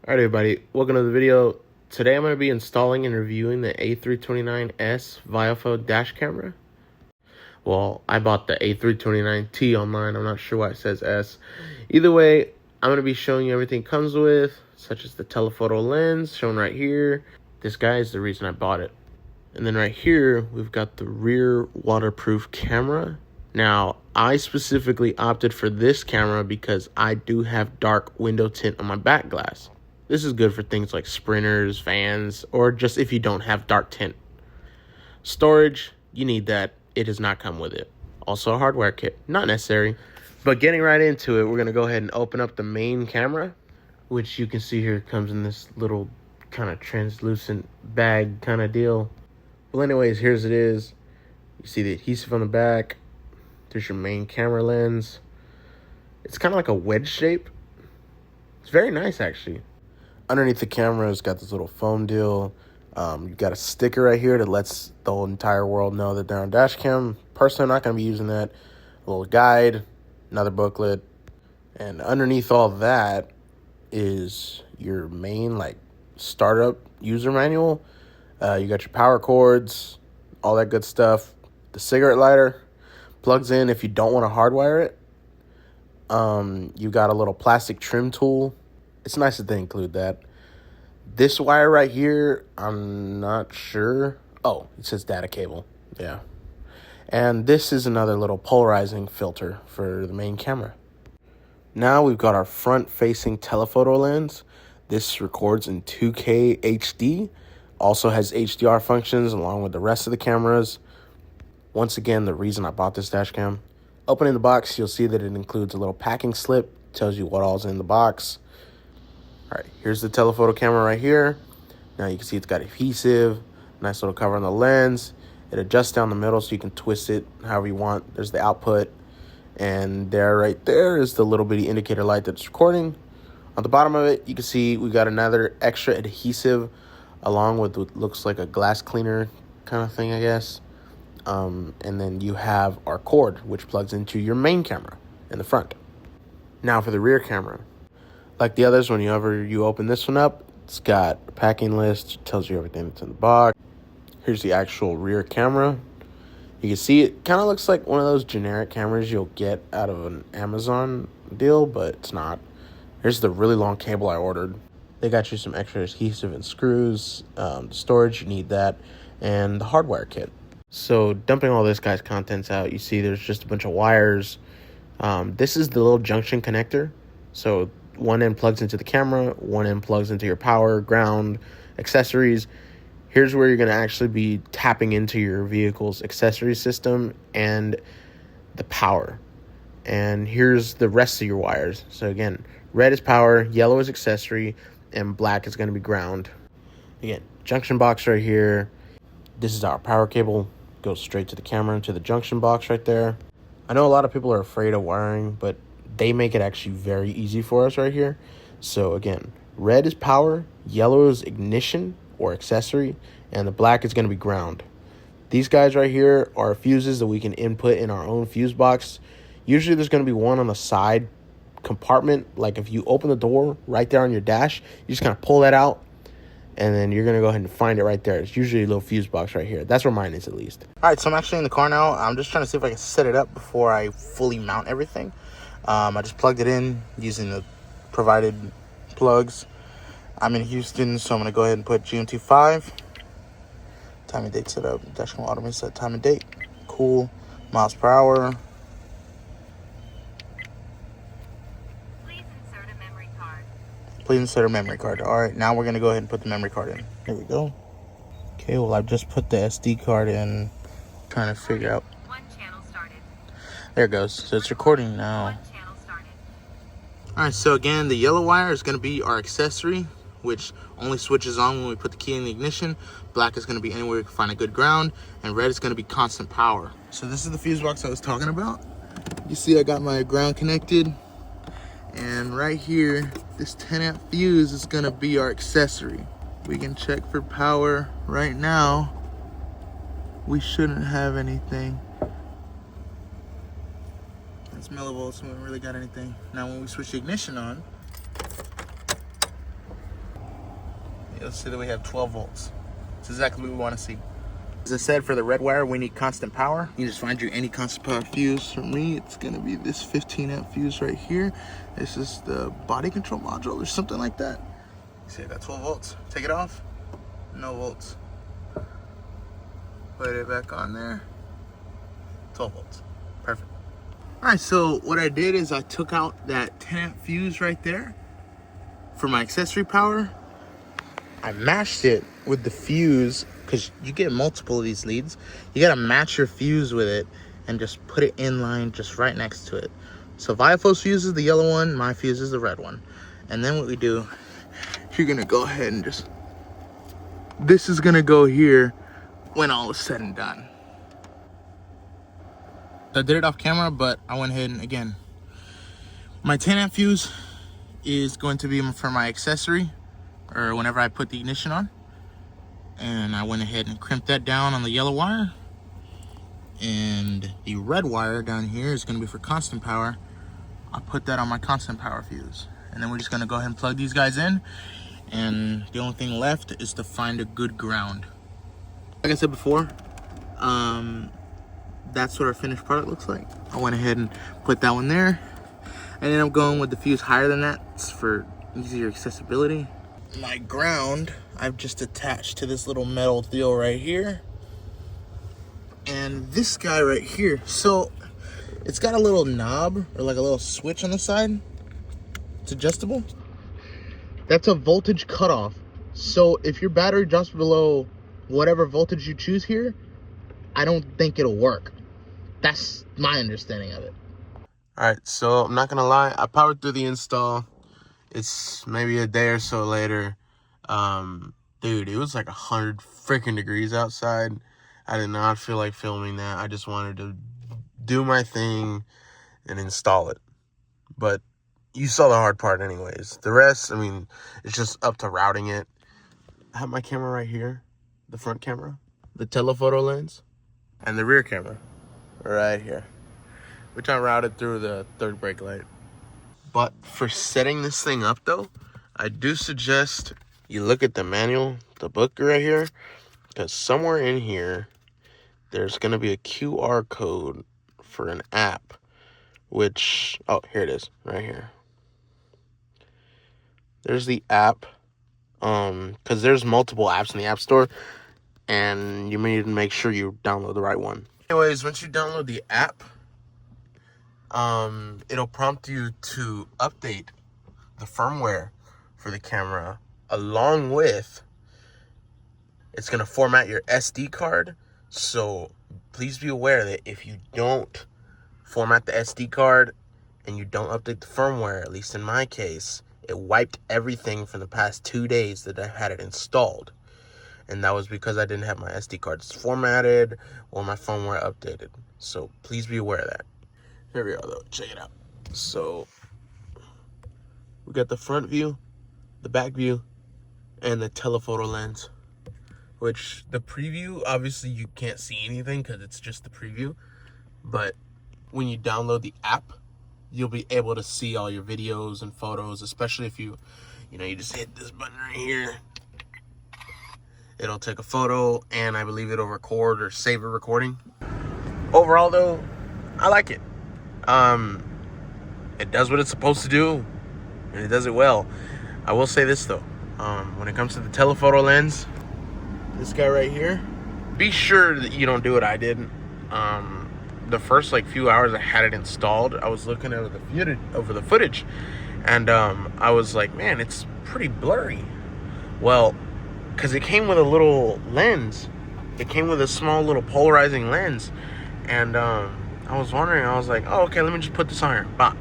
Alright everybody, welcome to the video. Today I'm going to be installing and reviewing the A329S VIOFO dash camera. Well, I bought the A329T online, I'm not sure why it says S. Either way, I'm going to be showing you everything it comes with, such as the telephoto lens shown right here. This guy is the reason I bought it. And then right here, we've got the rear waterproof camera. Now, I specifically opted for this camera because I do have dark window tint on my back glass. This is good for things like sprinters, fans, or just if you don't have dark tint. Storage, you need that. It does not come with it. Also a hardware kit, not necessary. But getting right into it, we're going to go ahead and open up the main camera, which you can see here comes in this little kind of translucent bag kind of deal. Well, anyways, here's it is. You see the adhesive on the back. There's your main camera lens. It's kind of like a wedge shape. It's very nice, actually. Underneath the camera, it's got this little foam deal. You've got a sticker right here that lets the whole entire world know that they're on dash cam. Personally, I'm not going to be using that. A little guide, another booklet. And underneath all that is your main, startup user manual. You got your power cords, all that good stuff. The cigarette lighter plugs in if you don't want to hardwire it. You got a little plastic trim tool. It's nice that they include that. This wire right here, I'm not sure. Oh, it says data cable. Yeah. And this is another little polarizing filter for the main camera. Now we've got our front-facing telephoto lens. This records in 2K HD. Also has HDR functions along with the rest of the cameras. Once again, the reason I bought this dash cam. Opening the box, you'll see that it includes a little packing slip. Tells you what all's in the box. All right, here's the telephoto camera right here. Now you can see it's got adhesive, nice little cover on the lens. It adjusts down the middle so you can twist it however you want. There's the output. And right there is the little bitty indicator light that's recording. On the bottom of it, you can see we got another extra adhesive along with what looks like a glass cleaner kind of thing, I guess. And then you have our cord, which plugs into your main camera in the front. Now for the rear camera. Like the others, whenever you open this one up, it's got a packing list, tells you everything that's in the box. Here's the actual rear camera. You can see it kind of looks like one of those generic cameras you'll get out of an Amazon deal, but it's not. Here's the really long cable I ordered. They got you some extra adhesive and screws. Storage, you need that. And the hardware kit. So dumping all this guy's contents out, you see there's just a bunch of wires. This is the little junction connector. So one end plugs into the camera, one end plugs into your power, ground, accessories. Here's where you're going to actually be tapping into your vehicle's accessory system and the power. And here's the rest of your wires. So again, red is power, yellow is accessory, and black is going to be ground. Again, junction box right here. This is our power cable. Goes straight to the camera into the junction box right there. I know a lot of people are afraid of wiring, but they make it actually very easy for us right here. So again, red is power, yellow is ignition or accessory, and the black is going to be ground. These guys right here are fuses that we can input in our own fuse box. Usually there's going to be one on the side compartment. Like if you open the door right there on your dash, you just kind of pull that out, and then you're going to go ahead and find it right there. It's usually a little fuse box right here. That's where mine is, at least. All right, so I'm actually in the car now. I'm just trying to see if I can set it up before I fully mount everything. I just plugged it in using the provided plugs. I'm in Houston, so I'm going to go ahead and put GMT5. Time and date set up. Dashcam automated set time and date. Cool. Miles per hour. Please insert a memory card. Please insert a memory card. All right, now we're going to go ahead and put the memory card in. Here we go. Okay, well, I've just put the SD card in, trying to figure out. One channel started. There it goes. So it's recording now. One channel started. All right, so again, the yellow wire is going to be our accessory, which only switches on when we put the key in the ignition. Black is going to be anywhere we can find a good ground, and red is going to be constant power. So this is the fuse box I was talking about. You see I got my ground connected, and right here, this 10 amp fuse is going to be our accessory. We can check for power right now. We shouldn't have anything. It's millivolts, so we haven't really got anything. Now when we switch the ignition on, you'll see that we have 12 volts. It's exactly what we want to see. As I said, for the red wire, we need constant power. You just find you any constant power fuse. For me, it's gonna be this 15 amp fuse right here. This is the body control module or something like that. See, that's 12 volts. Take it off, no volts. Put it back on there, 12 volts, perfect. All right, so what I did is I took out that 10 amp fuse right there for my accessory power. I matched it with the fuse, because you get multiple of these leads. You gotta match your fuse with it and just put it in line just right next to it. So VIOFO's fuse is the yellow one, my fuse is the red one. And then what we do, you're gonna go ahead and just, this is gonna go here when all is said and done. I did it off camera, but I went ahead and again, my 10 amp fuse is going to be for my accessory, or whenever I put the ignition on. And I went ahead and crimped that down on the yellow wire. And the red wire down here is gonna be for constant power. I put that on my constant power fuse. And then we're just gonna go ahead and plug these guys in. And the only thing left is to find a good ground. Like I said before, that's what our finished product looks like. I went ahead and put that one there. And then I'm going with the fuse higher than that. It's for easier accessibility. My ground, I've just attached to this little metal deal right here. And this guy right here, so it's got a little knob or like a little switch on the side. It's adjustable. That's a voltage cutoff. So if your battery drops below whatever voltage you choose here, I don't think it'll work. That's my understanding of it. All right, so I'm not gonna lie, I powered through the install. It's maybe a day or so later. Dude, it was like 100 freaking degrees outside. I did not feel like filming that. I just wanted to do my thing and install it. But you saw the hard part anyways. The rest, I mean, it's just up to routing it. I have my camera right here, the front camera, the telephoto lens, and the rear camera right here, which I routed through the third brake light. But for setting this thing up though, I do suggest you look at the manual, the book right here, because somewhere in here, there's going to be a QR code for an app, which, oh, here it is, right here. There's the app, because there's multiple apps in the App Store, and you may need to make sure you download the right one. Anyways, once you download the app, it'll prompt you to update the firmware for the camera, along with it's going to format your SD card. So please be aware that if you don't format the SD card and you don't update the firmware, at least in my case, it wiped everything from the past 2 days that I had it installed. And that was because I didn't have my SD cards formatted or my firmware updated. So please be aware of that. Here we go though, check it out. So we got the front view, the back view, and the telephoto lens. Which the preview, obviously you can't see anything because it's just the preview. But when you download the app, you'll be able to see all your videos and photos, especially if you just hit this button right here. It'll take a photo, and I believe it'll record or save a recording. Overall though, I like it. It does what it's supposed to do, and it does it well. I will say this though, when it comes to the telephoto lens, this guy right here, be sure that you don't do what I did. The first few hours I had it installed, I was looking over the footage, and I was like, man, it's pretty blurry. Well, because it came with a little lens, it came with a small little polarizing lens, and I was wondering, I was like, oh, okay, let me just put this on here. Bah.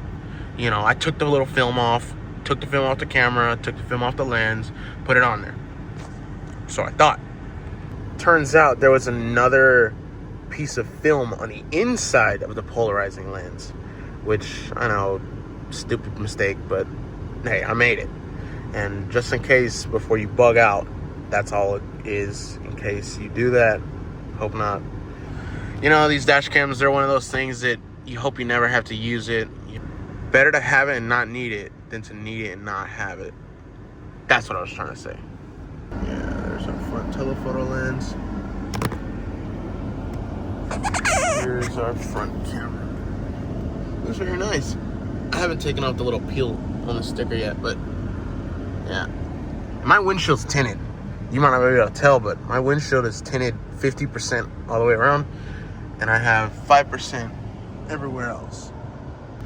I took the little film off, took the film off the camera, took the film off the lens, put it on there. So I thought. Turns out there was another piece of film on the inside of the polarizing lens, which, I know, stupid mistake, but hey, I made it. And just in case, before you bug out, that's all it is, in case you do that. Hope not. These dash cams, they're one of those things that you hope you never have to use it. Better to have it and not need it than to need it and not have it. That's what I was trying to say. front telephoto lens. Here's our front camera. It's very nice. I haven't taken off the little peel on the sticker yet, but yeah. My windshield's tinted. You might not be able to tell, but my windshield is tinted 50% all the way around, and I have 5% everywhere else.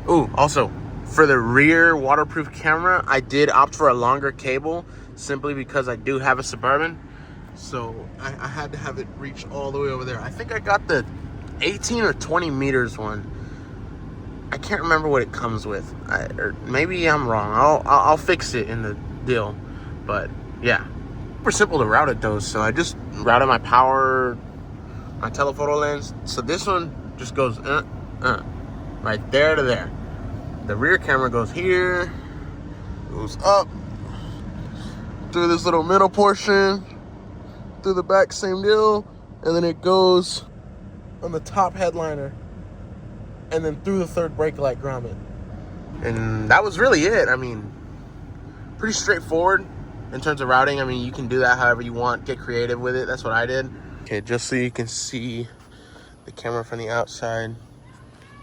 Ooh, also, for the rear waterproof camera, I did opt for a longer cable simply because I do have a Suburban. So I had to have it reach all the way over there. I think I got the 18 or 20 meters one. I can't remember what it comes with. Or maybe I'm wrong. I'll fix it in the deal. But yeah, super simple to route it though. So I just routed my power, my telephoto lens. So this one just goes right there to there. The rear camera goes here, goes up through this little middle portion, through the back, same deal, and then it goes on the top headliner, and then through the third brake light grommet. And that was really it. I mean, pretty straightforward in terms of routing. I mean, you can do that however you want, get creative with it. That's what I did. Okay, just so you can see the camera from the outside.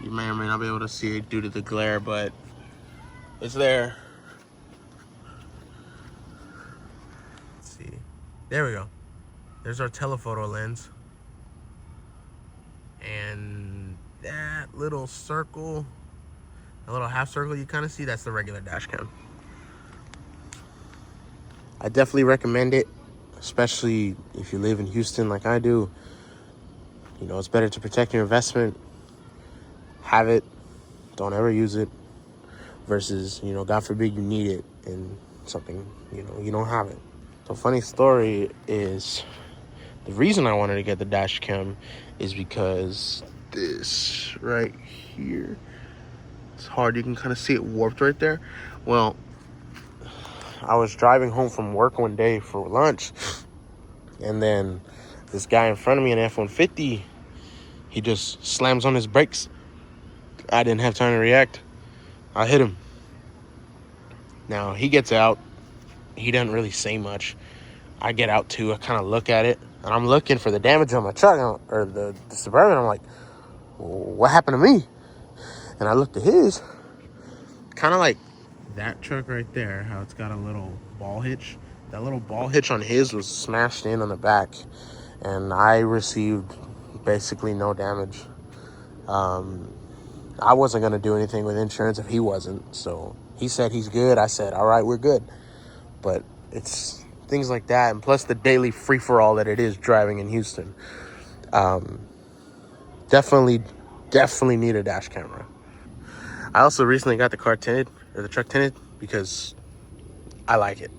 You may or may not be able to see it due to the glare, but it's there. Let's see. There we go. There's our telephoto lens. And that little circle, a little half circle you kind of see, that's the regular dash cam. I definitely recommend it, especially if you live in Houston like I do. You know, it's better to protect your investment. Have it, don't ever use it, versus, you know, God forbid you need it and something, you know, you don't have it. So funny story is, the reason I wanted to get the dash cam is because this right here, it's hard, you can kind of see it warped right there. Well, I was driving home from work one day for lunch, and then this guy in front of me in F-150, he just slams on his brakes. I didn't have time to react. I hit him. Now, he gets out. He doesn't really say much. I get out too. I kind of look at it, and I'm looking for the damage on my truck, or the Suburban. I'm like, what happened to me? And I looked at his. Kind of like that truck right there, how it's got a little ball hitch. That little ball hitch on his was smashed in on the back, and I received basically no damage. I wasn't going to do anything with insurance if he wasn't. So he said he's good. I said, all right, we're good. But it's things like that. And plus the daily free-for-all that it is driving in Houston. Definitely need a dash camera. I also recently got the car tinted, or the truck tinted, because I like it.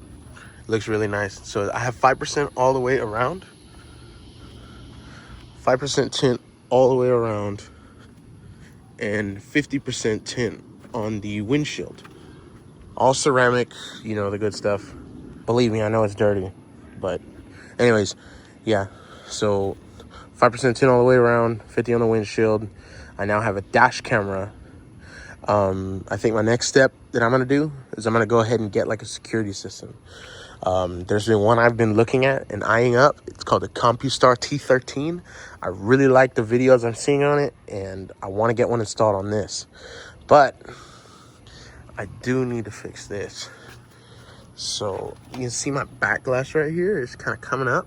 It looks really nice. So I have 5% all the way around. 5% tint all the way around. And 50% tint on the windshield. All ceramic, you know, the good stuff. Believe me, I know it's dirty. But anyways, yeah. So 5% tint all the way around, 50 on the windshield. I now have a dash camera. I think my next step that I'm going to do is I'm going to go ahead and get like a security system. There's been one I've been looking at and eyeing up. It's called the CompuStar T13. I really like the videos I'm seeing on it, and I want to get one installed on this. But I do need to fix this. So you can see my back glass right here is kind of coming up.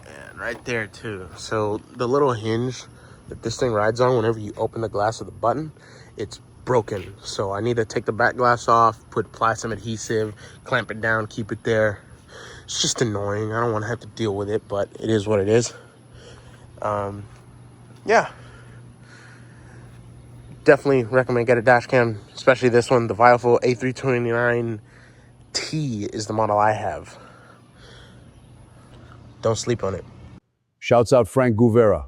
And right there too. So the little hinge that this thing rides on, whenever you open the glass with the button, it's broken. So I need to take the back glass off, put plastic adhesive, clamp it down, keep it there. It's just annoying. I don't want to have to deal with it, but it is what it is. Yeah. Definitely recommend get a dash cam, especially this one. The VIOFO A329T is the model I have. Don't sleep on it. Shouts out Frank Guvera.